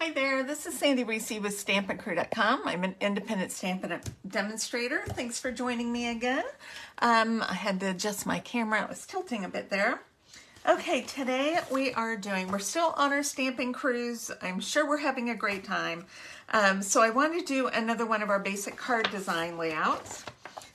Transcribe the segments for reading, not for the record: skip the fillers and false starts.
Hi there, this is Sandy Reese with StampinCrew.com. I'm an independent Stampin' demonstrator. Thanks for joining me again. I had to adjust my camera. It was tilting a bit there. Okay, today we're still on our stamping cruise. I'm sure we're having a great time. So I want to do another one of our basic card design layouts.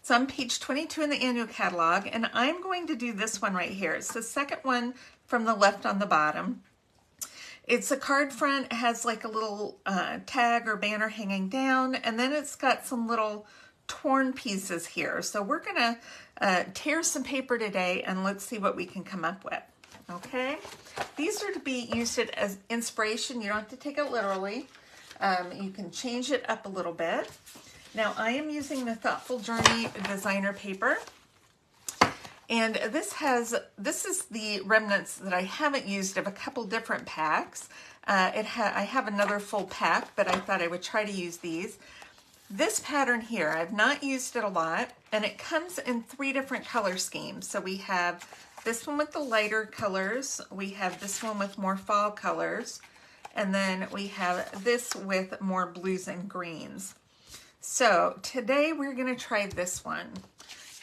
It's on page 22 in the annual catalog, and I'm going to do this one right here. It's the second one from the left on the bottom. It's a card front, it has like a little tag or banner hanging down, and then it's got some little torn pieces here. So we're gonna tear some paper today and let's see what we can come up with, okay? These are to be used as inspiration. You don't have to take it literally. You can change it up a little bit. Now I am using the Thoughtful Journey designer paper. And this is the remnants that I haven't used of a couple different packs. I have another full pack, but I thought I would try to use these. This pattern here, I've not used it a lot, and it comes in 3 different color schemes. So we have this one with the lighter colors, we have this one with more fall colors, and then we have this with more blues and greens. So today we're going to try this one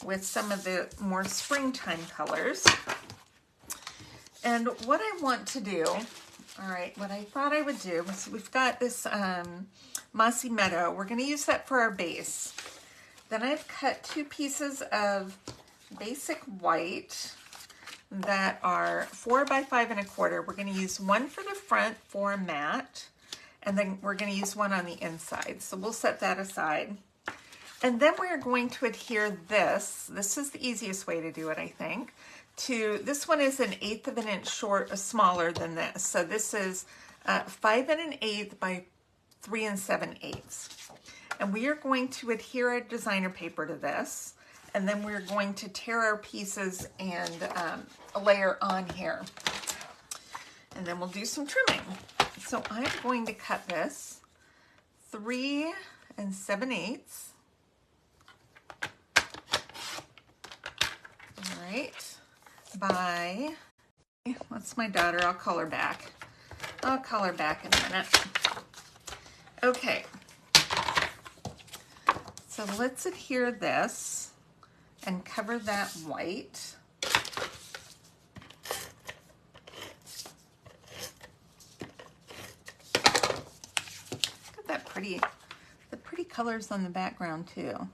with some of the more springtime colors. And what I want to do, all right, what I thought I would do was we've got this Mossy Meadow. We're going to use that for our base. Then I've cut 2 pieces of basic white that are 4 by 5 1/4. We're going to use one for the front for a mat, and then we're going to use one on the inside. So we'll set that aside. And then we're going to adhere this. This is the easiest way to do it, I think. This one is 1/8 of an inch smaller than this. So this is 5 1/8 by 3 7/8. And we are going to adhere our designer paper to this. And then we're going to tear our pieces and layer on here. And then we'll do some trimming. So I'm going to cut this 3 7/8. By, that's my daughter, I'll call her back. I'll call her back in a minute. Okay, so let's adhere this and cover that white. Got that the pretty colors on the background too.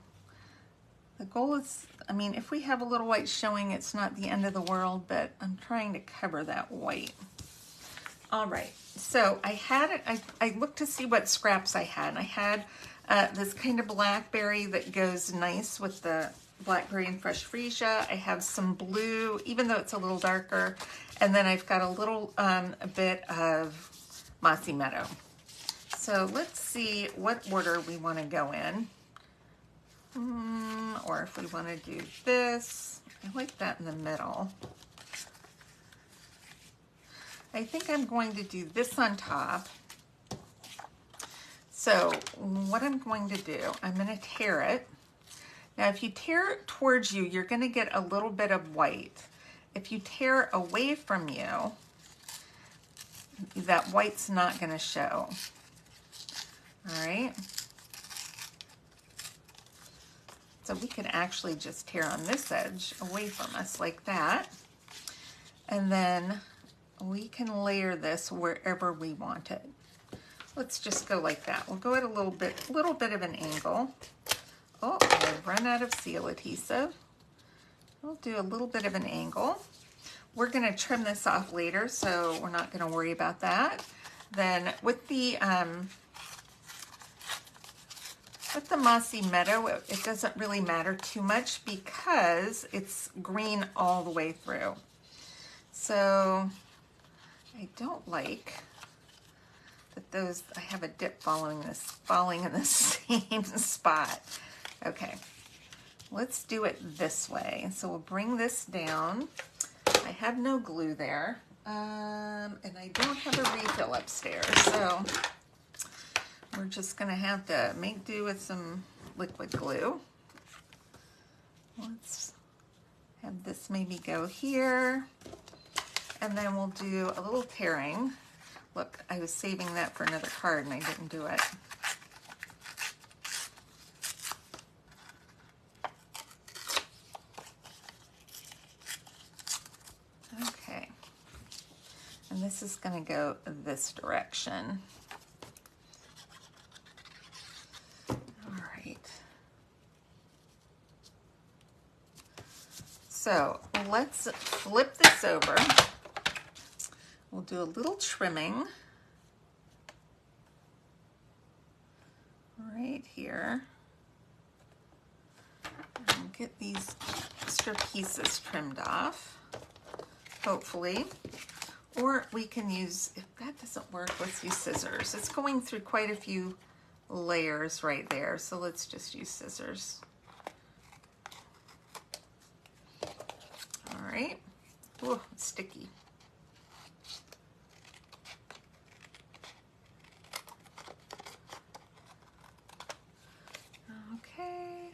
The goal is, I mean, if we have a little white showing, it's not the end of the world, but I'm trying to cover that white. All right, so I looked to see what scraps I had. And I had this kind of blackberry that goes nice with the blackberry and fresh freesia. I have some blue, even though it's a little darker. And then I've got a little bit of Mossy Meadow. So let's see what order we want to go in. Or if we want to do this, I like that in the middle. I think I'm going to do this on top. So what I'm going to do, I'm going to tear it. Now if you tear it towards you, you're going to get a little bit of white. If you tear away from you, that white's not going to show. All right. So we could actually just tear on this edge away from us like that. And then we can layer this wherever we want it. Let's just go like that. We'll go at a little bit of an angle. Oh, I've run out of seal adhesive. We'll do a little bit of an angle. We're gonna trim this off later, so we're not gonna worry about that. Then with the Mossy Meadow, it doesn't really matter too much because it's green all the way through. So I don't like that I have a dip falling in the same spot. Okay, let's do it this way. So we'll bring this down. I have no glue there, and I don't have a refill upstairs, so we're just gonna have to make do with some liquid glue. Let's have this maybe go here, and then we'll do a little tearing. look, I was saving that for another card and I didn't do it. Okay. And this is going to go this direction. All right. So let's flip this over. We'll do a little trimming right here. And get these extra pieces trimmed off, hopefully. Or we can use, if that doesn't work, let's use scissors. It's going through quite a few layers right there, so let's just use scissors. All right. Oh, it's sticky. Okay.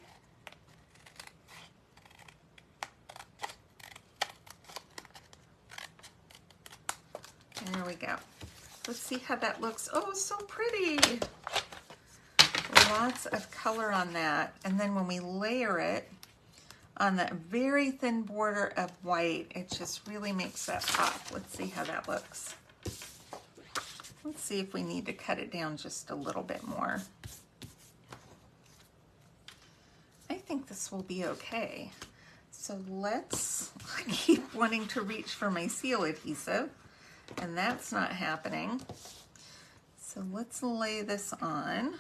There we go. Let's see how that looks. Oh, so pretty. Lots of color on that. And then when we layer it on that very thin border of white, it just really makes that pop. Let's see how that looks. Let's see if we need to cut it down just a little bit more. I think this will be okay. So let's, I keep wanting to reach for my seal adhesive, and that's not happening. So let's lay this on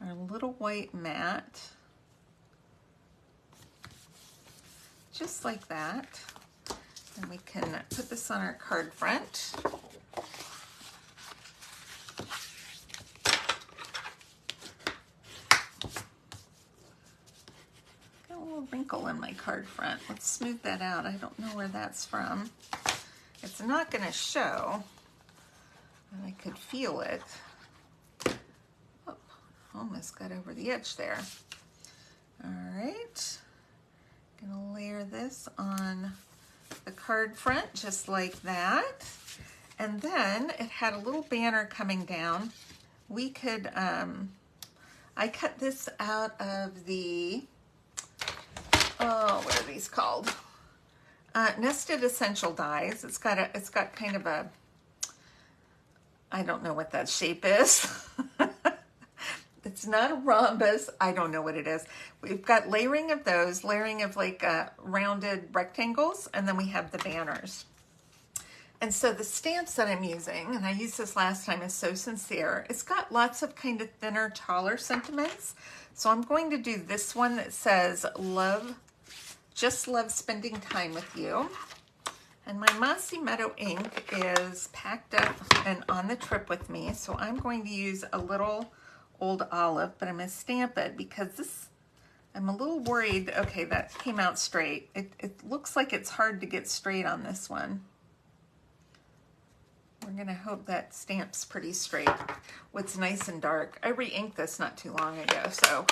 our little white mat, just like that. And we can put this on our card front. Got a little wrinkle in my card front. Let's smooth that out. I don't know where that's from. It's not going to show, but I could feel it. Oh, almost got over the edge there. All right. Gonna layer this on the card front just like that. And then it had a little banner coming down. We could, I cut this out of the, oh, what are these called? Nested Essential Dies. It's got kind of a, I don't know what that shape is. It's not a rhombus. I don't know what it is. We've got layering of those, layering of like rounded rectangles, and then we have the banners. And so the stamps that I'm using, and I used this last time, is So Sincere. It's got lots of kind of thinner, taller sentiments. So I'm going to do this one that says, love, just love spending time with you. And my Mossy Meadow ink is packed up and on the trip with me. So I'm going to use a little Old Olive, but I'm going to stamp it because this, I'm a little worried. Okay, that came out straight. It looks like it's hard to get straight on this one. We're going to hope that stamps pretty straight. What's nice and dark. I re-inked this not too long ago, so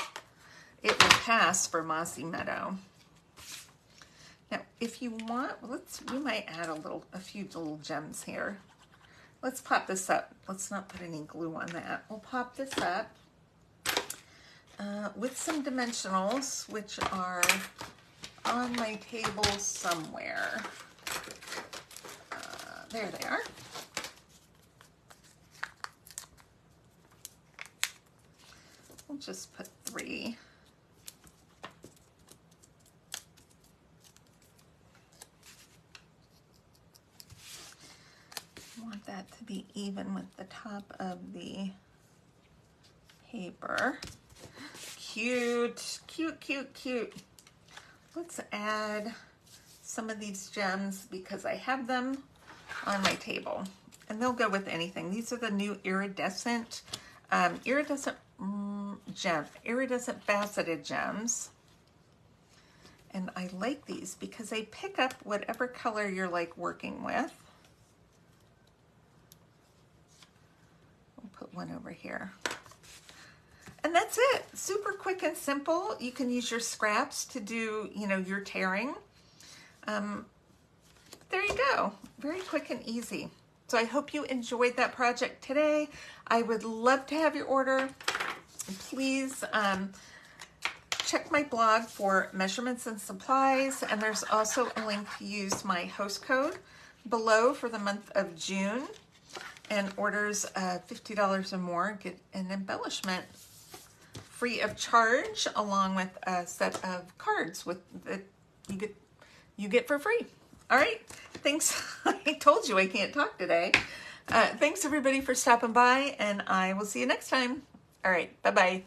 it will pass for Mossy Meadow. Now, if you want, we might add a few little gems here. Let's pop this up. Let's not put any glue on that. We'll pop this up with some dimensionals, which are on my table somewhere. There they are. We'll just put 3. Want that to be even with the top of the paper. Cute, cute, cute, cute. Let's add some of these gems because I have them on my table and they'll go with anything. These are the new iridescent faceted gems. And I like these because they pick up whatever color you're like working with. We'll put one over here. And that's it. Super quick and simple. You can use your scraps to do, your tearing. There you go. Very quick and easy. So I hope you enjoyed that project today. I would love to have your order. Please check my blog for measurements and supplies, and there's also a link to use my host code below for the month of June. And orders $50 or more get an embellishment free of charge, along with a set of cards that you get for free. All right, thanks. I told you I can't talk today. Thanks everybody for stopping by, and I will see you next time. All right, bye-bye.